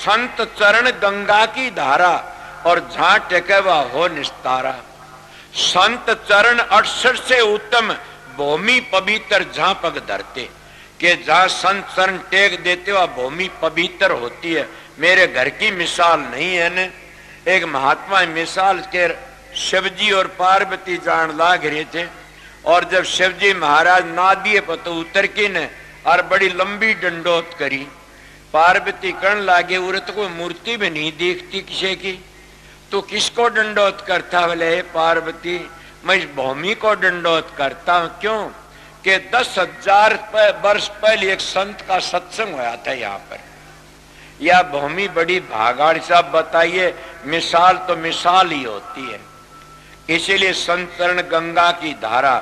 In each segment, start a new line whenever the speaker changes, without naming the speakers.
संत चरण गंगा की धारा और जहां टेके वह हो निस्तारा। संत चरण 68 से उत्तम भूमि पवित्र जहां पग धरते, कि जहां संत चरण टेक देते वह भूमि पवित्र होती है। मेरे घर की मिसाल नहीं है न, एक महात्मा मिसाल के शिवजी और पार्वती जान लाग रहे थे, और जब शिवजी महाराज नादिए पर तो उतर के न और बड़ी लंबी डंडोत करी, पार्वती करण लागे उरत को मूर्ति में नहीं देखती किसी की, तो किसको डंडोत करता? बोले पार्वती मैं इस भूमि को डंडोत करता हूं। क्यों? कि 10,000 वर्ष पहले एक संत का सत्संग हुआ था यहाँ पर। यह भूमि बड़ी भागाड़। साहब बताइए, मिसाल तो मिसाल ही होती है। इसीलिए संत चरण गंगा की धारा।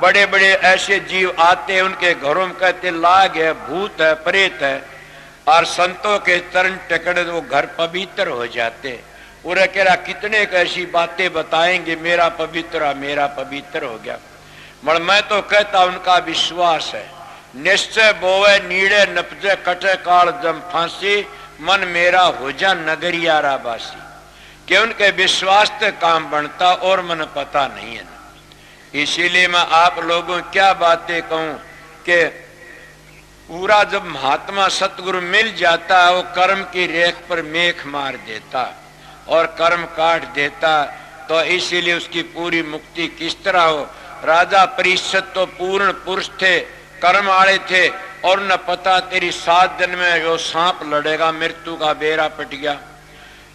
बड़े बड़े ऐसे जीव आते हैं, उनके घरों में कहते लाग है, भूत है, प्रेत है, और संतों के चरण टकड़े वो घर पवित्र हो जाते। उन्हें कह रहा कितने ऐसी बातें बताएंगे, मेरा पवित्र हो गया। मगर मैं तो कहता उनका विश्वास है। निश्चय बोवे नीड़े नपजे कटे काल जम फांसी, मन मेरा हो जा नगरिया राबासी। कि उनके विश्वास से काम बनता और मन पता नहीं है ना। इसीलिए मैं आप लोगों क्या बातें कहूं कि पूरा जब महात्मा सतगुरु मिल जाता है, वो कर्म की रेख पर मेख मार देता और कर्म काट देता। तो इसीलिए उसकी पूरी मुक्ति किस तरह हो। राजा परीक्षित तो पूर्ण पुरुष थे, कर्म वाले थे, और न पता तेरी 7 दिन में जो सांप लड़ेगा, मृत्यु का बेड़ा पट गया।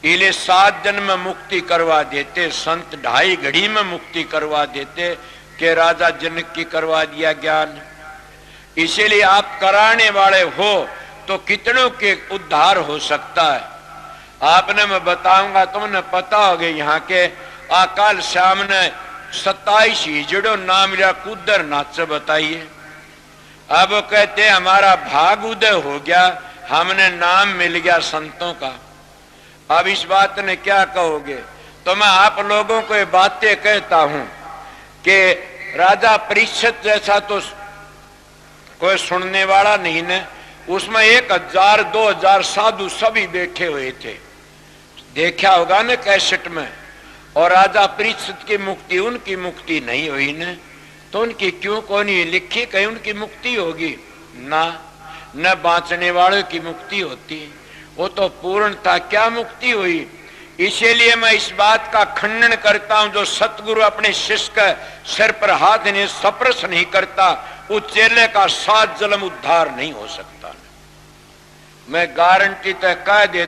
इले 7 दिन में मुक्ति करवा देते संत, 2.5 घड़ी में मुक्ति करवा देते, कि राजा जनक की करवा दिया ज्ञान। इसीलिए आप कराने वाले हो तो कितनों के उद्धार हो सकता है। आपने मैं बताऊंगा, तुमने पता होगा यहाँ के अकाल श्याम ने 27 हिजड़ों नाम लिया कुदर नाच बताइए। अब वो कहते हमारा भाग उदय हो गया, हमने नाम मिल गया संतों का। अब इस बात ने क्या कहोगे? तो मैं आप लोगों को ये बातें कहता हूं कि राजा परीक्षित जैसा तो कोई सुनने वाला नहीं न, उसमें 1000 2000 साधु सभी बैठे हुए थे, देखा होगा न कैसेट में। और राजा परीक्षित की मुक्ति, उनकी मुक्ति नहीं हुई न, तो उनकी क्यों कौन लिखी कहीं उनकी मुक्ति होगी ना, न बांचने वालों की मुक्ति होती, वो तो पूर्णता क्या मुक्ति हुई। इसीलिए मैं इस बात का खंडन करता हूं, जो सतगुरु अपने शिष्य का सिर पर हाथ नहीं स्पर्श नहीं करता, उस चेले का 7 जन्म उद्धार नहीं हो सकता। मैं गारंटी तय कह देता